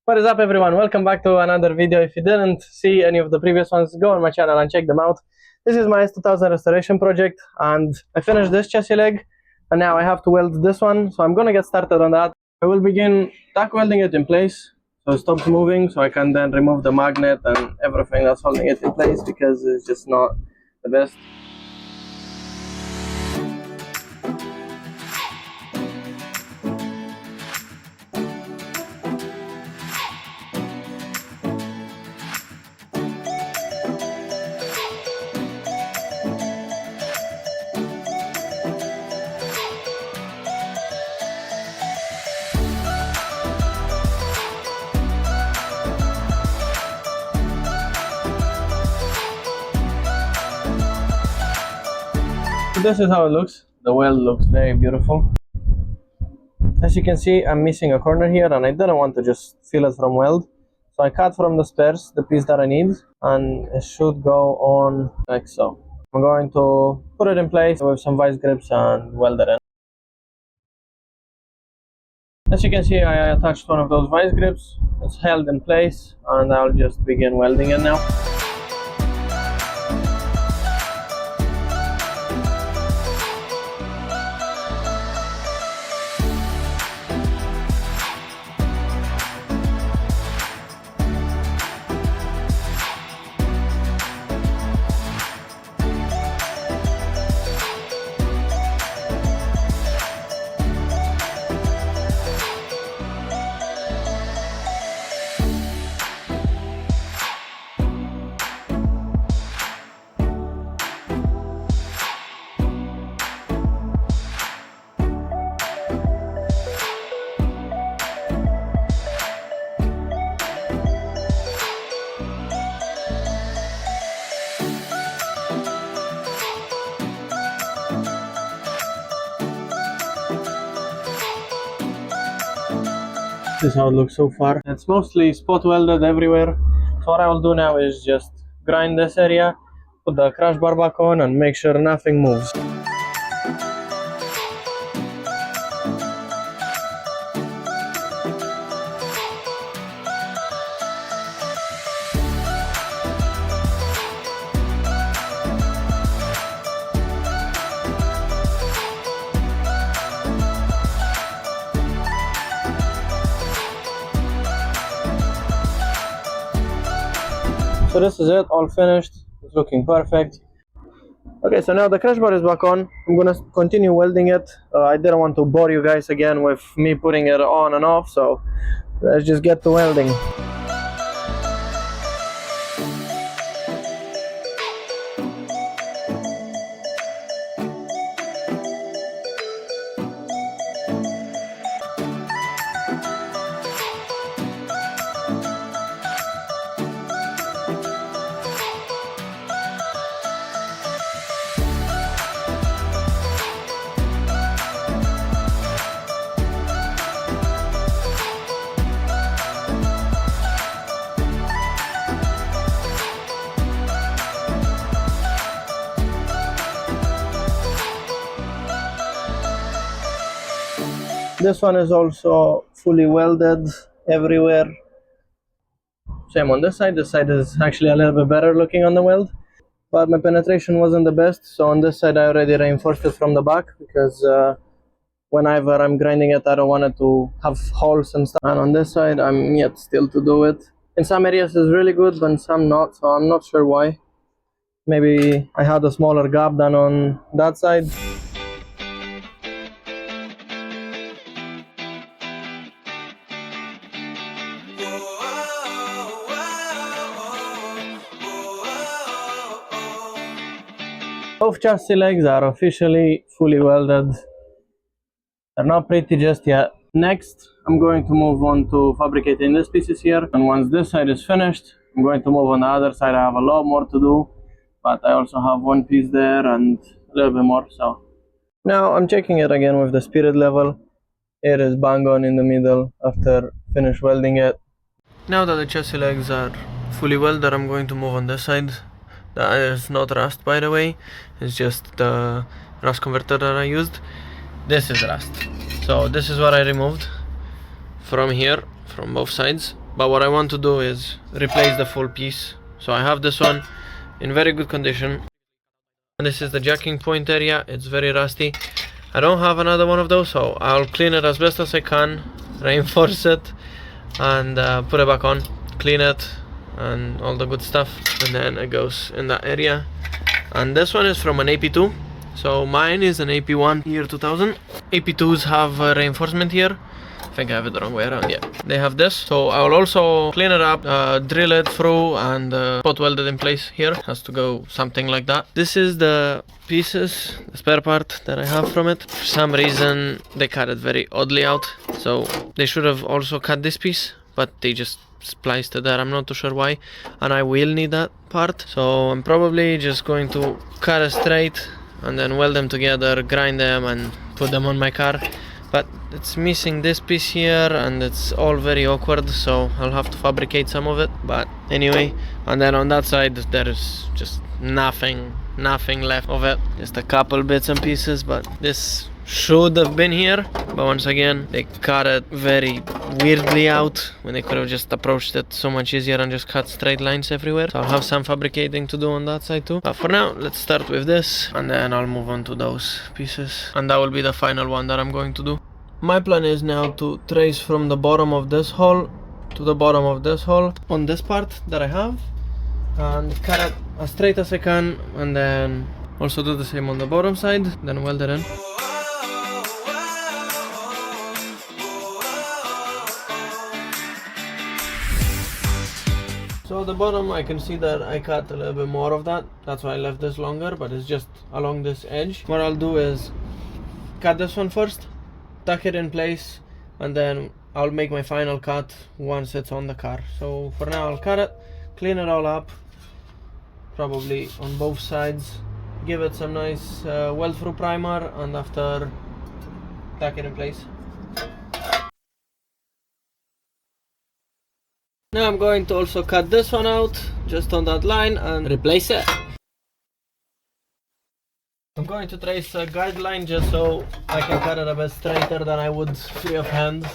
What is up everyone, welcome back to another video. If you didn't see any of the previous ones, go on my channel and check them out. This is my S2000 restoration project and I finished this chassis leg and now I have to weld this one, so I'm gonna get started on that. I will begin tack welding it in place so it stops moving, so I can then remove the magnet and everything that's holding it in place because it's just not the best. This is how it looks. The weld looks very beautiful. As you can see, I'm missing a corner here and I didn't want to just fill it from weld, so I cut from the spares the piece that I need and it should go on like so. I'm going to put it in place with some vice grips and weld it in. As you can see, I attached one of those vice grips. It's held in place and I'll just begin welding it now. This is how it looks so far. It's mostly spot welded everywhere. So what I will do now is just grind this area, put the crash bar back on and make sure nothing moves. So this is it, all finished. It's looking perfect. Okay, so now the crash bar is back on. I'm gonna continue welding it. I didn't want to bore you guys again with me putting it on and off, so let's just get to welding. This one is also fully welded everywhere. Same on this side. This side is actually a little bit better looking on the weld, but my penetration wasn't the best, so on this side I already reinforced it from the back because whenever I'm grinding it I don't want it to have holes and stuff, and on this side I'm yet still to do it. In some areas it's really good but in some not, so I'm not sure why. Maybe I had a smaller gap than on that side. Both chassis legs are officially fully welded. They're not pretty just yet. Next, I'm going to move on to fabricating these pieces here. And once this side is finished, I'm going to move on the other side. I have a lot more to do, but I also have one piece there and a little bit more. So now I'm checking it again with the spirit level. It is bang on in the middle after finish welding it. Now that the chassis legs are fully welded, I'm going to move on this side. That is not rust, by the way, it's just the rust converter that I used. This is rust, so this is what I removed from here, from both sides, but what I want to do is replace the full piece. So I have this one in very good condition, and this is the jacking point area. It's very rusty. I don't have another one of those, so I'll clean it as best as I can, reinforce it, and put it back on, clean it and all the good stuff, and then it goes in that area. And this one is from an AP2, so mine is an AP1 year 2000. AP2s have reinforcement here. I think I have it the wrong way around. Yeah, they have this. So I will also clean it up, drill it through, and spot weld it in place. Here has to go something like that. This is the pieces, the spare part that I have from it. For some reason they cut it very oddly out, so they should have also cut this piece, but they just spliced it there. I'm not too sure why, and I will need that part, so I'm probably just going to cut it straight and then weld them together, grind them, and put them on my car. But it's missing this piece here, and it's all very awkward, so I'll have to fabricate some of it. But anyway, and then on that side there is just nothing left of it, just a couple bits and pieces. But this should have been here, but once again they cut it very weirdly out when they could have just approached it so much easier and just cut straight lines everywhere. So I'll have some fabricating to do on that side too, but for now let's start with this, and then I'll move on to those pieces, and that will be the final one that I'm going to do. My plan is now to trace from the bottom of this hole to the bottom of this hole on this part that I have, and cut it as straight as I can, and then also do the same on the bottom side, then weld it in. So the bottom, I can see that I cut a little bit more of that. That's why I left this longer, but it's just along this edge. What I'll do is cut this one first, tuck it in place, and then I'll make my final cut once it's on the car. So for now I'll cut it, clean it all up, probably on both sides, give it some nice weld through primer, and after tuck it in place. Now I'm going to also cut this one out, just on that line, and replace it. I'm going to trace a guideline just so I can cut it a bit straighter than I would free of hand.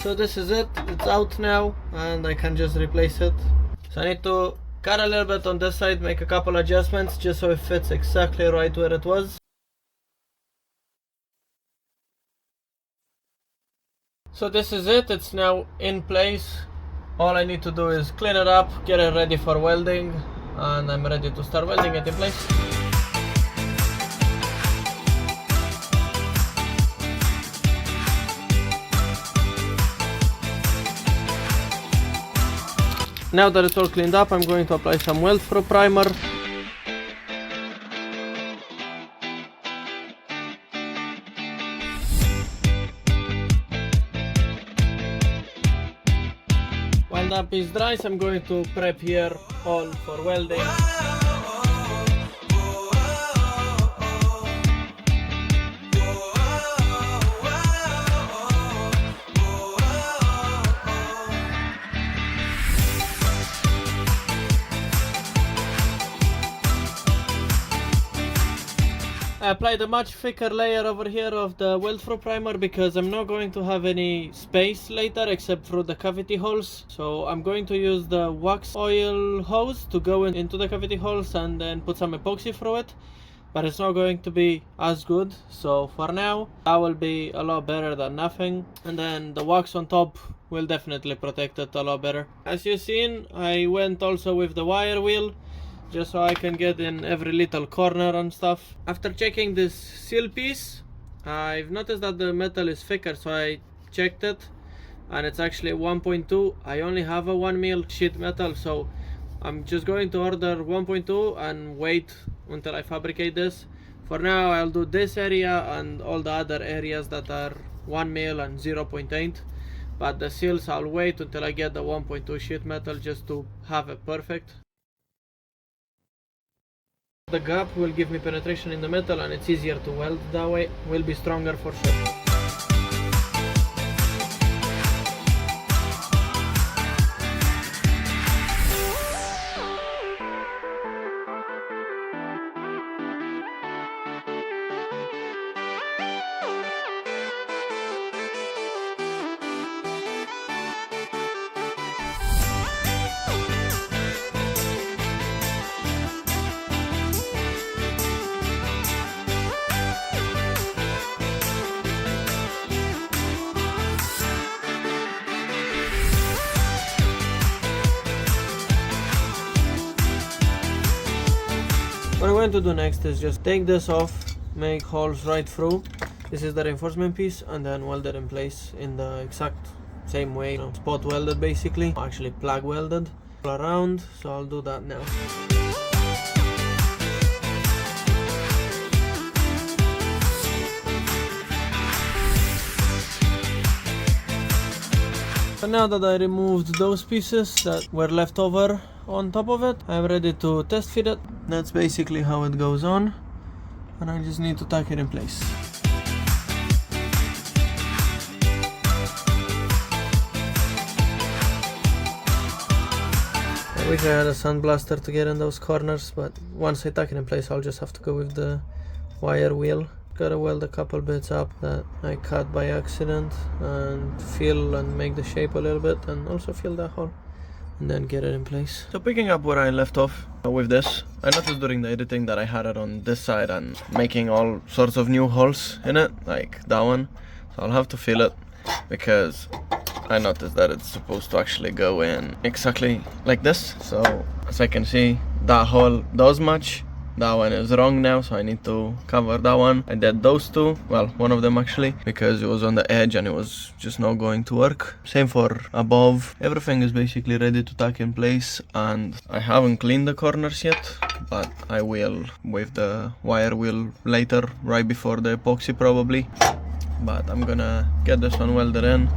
So this is it, it's out now, and I can just replace it. So I need to cut a little bit on this side, make a couple adjustments just so it fits exactly right where it was. So this is it, it's now in place. All I need to do is clean it up, get it ready for welding, and I'm ready to start welding it in place. Now that it's all cleaned up, I'm going to apply some weld through primer. While that piece dries, I'm going to prep here all for welding. I applied a much thicker layer over here of the weld through primer because I'm not going to have any space later except through the cavity holes. So I'm going to use the wax oil hose to go into the cavity holes and then put some epoxy through it, but it's not going to be as good. So for now that will be a lot better than nothing, and then the wax on top will definitely protect it a lot better. As you've seen, I went also with the wire wheel just so I can get in every little corner and stuff. After checking this seal piece, I've noticed that the metal is thicker, so I checked it and it's actually 1.2. I only have a 1 mil sheet metal, so I'm just going to order 1.2 and wait until I fabricate this. For now I'll do this area and all the other areas that are 1 mil and 0.8, but the seals I'll wait until I get the 1.2 sheet metal just to have it perfect. The gap will give me penetration in the metal and it's easier to weld that way, will be stronger for sure. What I'm going to do next is just take this off, make holes right through. This is the reinforcement piece, and then weld it in place in the exact same way, spot welded basically, actually plug welded all around. So I'll do that now. So now that I removed those pieces that were left over on top of it, I'm ready to test fit it. That's basically how it goes on, and I just need to tack it in place. I wish I had a sandblaster to get in those corners, but once I tack it in place, I'll just have to go with the wire wheel. Gotta weld a couple bits up that I cut by accident and fill and make the shape a little bit, and also fill that hole and then get it in place. So picking up where I left off with this, I noticed during the editing that I had it on this side and making all sorts of new holes in it, like that one. So I'll have to fill it because I noticed that it's supposed to actually go in exactly like this. So as I can see, that hole does match. That one is wrong now, so I need to cover that one. I did those two, well, one of them actually, because it was on the edge and it was just not going to work. Same for above. Everything is basically ready to tack in place, and I haven't cleaned the corners yet, but I will with the wire wheel later, right before the epoxy probably. But I'm gonna get this one welded in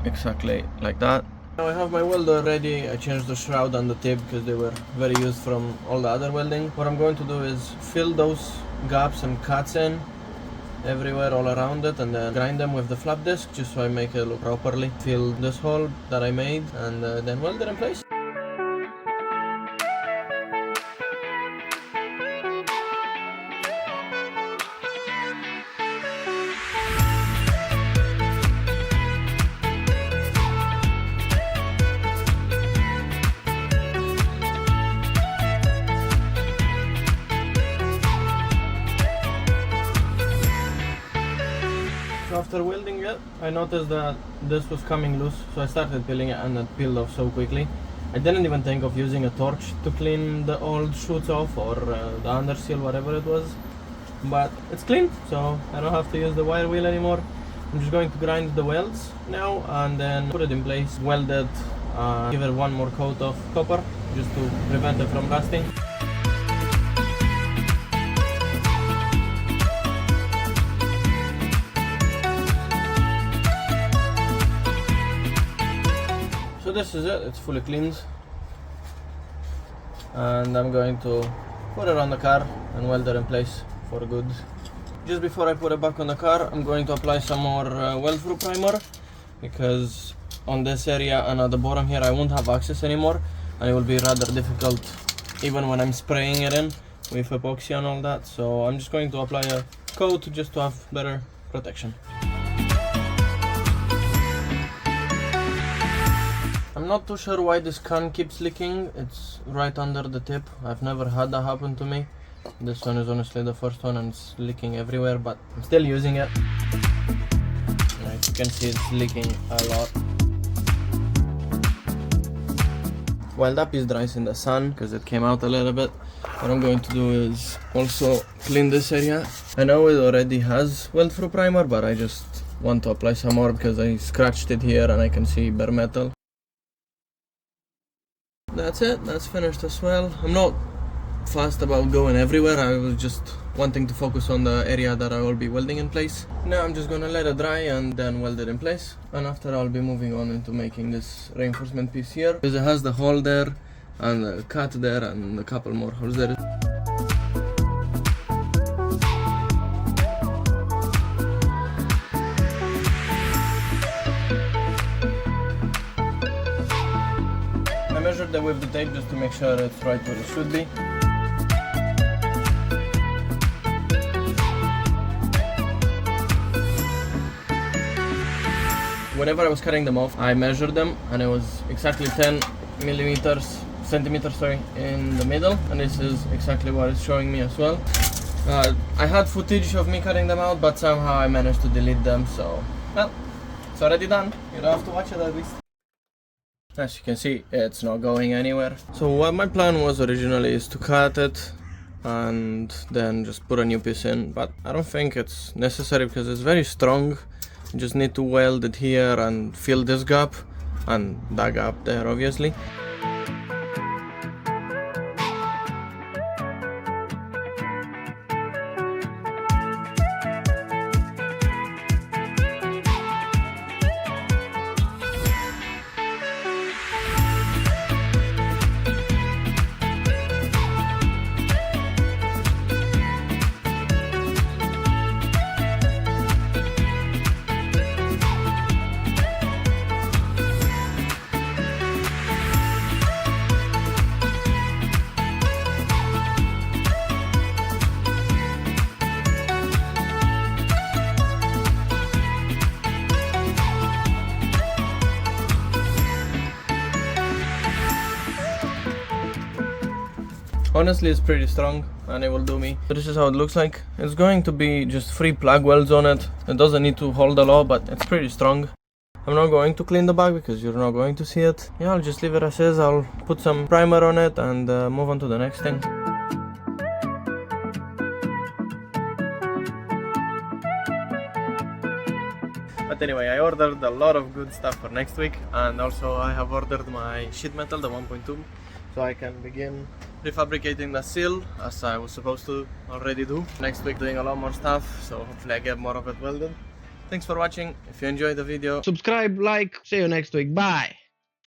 exactly like that. Now I have my welder ready. I changed the shroud and the tip because they were very used from all the other welding. What I'm going to do is fill those gaps and cuts in everywhere all around it, and then grind them with the flap disc just so I make it look properly. Fill this hole that I made, and then weld it in place. After welding it, I noticed that this was coming loose, so I started peeling it, and it peeled off so quickly. I didn't even think of using a torch to clean the old shoots off, or the under seal, whatever it was, but it's clean, so I don't have to use the wire wheel anymore. I'm just going to grind the welds now and then put it in place, weld it, give it one more coat of copper just to prevent it from rusting. So this is it, it's fully cleaned, and I'm going to put it on the car and weld it in place for good. Just before I put it back on the car, I'm going to apply some more weld-through primer, because on this area and at the bottom here I won't have access anymore, and it will be rather difficult even when I'm spraying it in with epoxy and all that. So I'm just going to apply a coat just to have better protection. I'm not too sure why this can keeps leaking. It's right under the tip. I've never had that happen to me. This one is honestly the first one, and it's leaking everywhere, but I'm still using it. As you can see, it's leaking a lot. While that piece dries in the sun, because it came out a little bit, what I'm going to do is also clean this area. I know it already has weld-through primer, but I just want to apply some more because I scratched it here and I can see bare metal. That's it, that's finished as well. I'm not fast about going everywhere. I was just wanting to focus on the area that I will be welding in place. Now I'm just gonna let it dry and then weld it in place, and after I'll be moving on into making this reinforcement piece here, because it has the hole there and the cut there and a couple more holes there. I measured it with the tape just to make sure it's right where it should be. Whenever I was cutting them off, I measured them, and it was exactly 10 centimeters in the middle, and this is exactly what it's showing me as well. I had footage of me cutting them out, but somehow I managed to delete them, so well, it's already done. You don't have to watch it at least. As you can see, it's not going anywhere. So what my plan was originally is to cut it and then just put a new piece in, but I don't think it's necessary because it's very strong. You just need to weld it here and fill this gap and that gap there, obviously. Honestly, it's pretty strong and it will do me. So this is how it looks like. It's going to be just 3 plug welds on it. It doesn't need to hold a lot, but it's pretty strong. I'm not going to clean the back because you're not going to see it. Yeah, I'll just leave it as is. I'll put some primer on it and move on to the next thing. But anyway, I ordered a lot of good stuff for next week, and also I have ordered my sheet metal, the 1.2, so I can begin prefabricating the seal as I was supposed to already do. Next week doing a lot more stuff, so hopefully I get more of it welded. Thanks for watching. If you enjoyed the video, subscribe, like, see you next week, bye!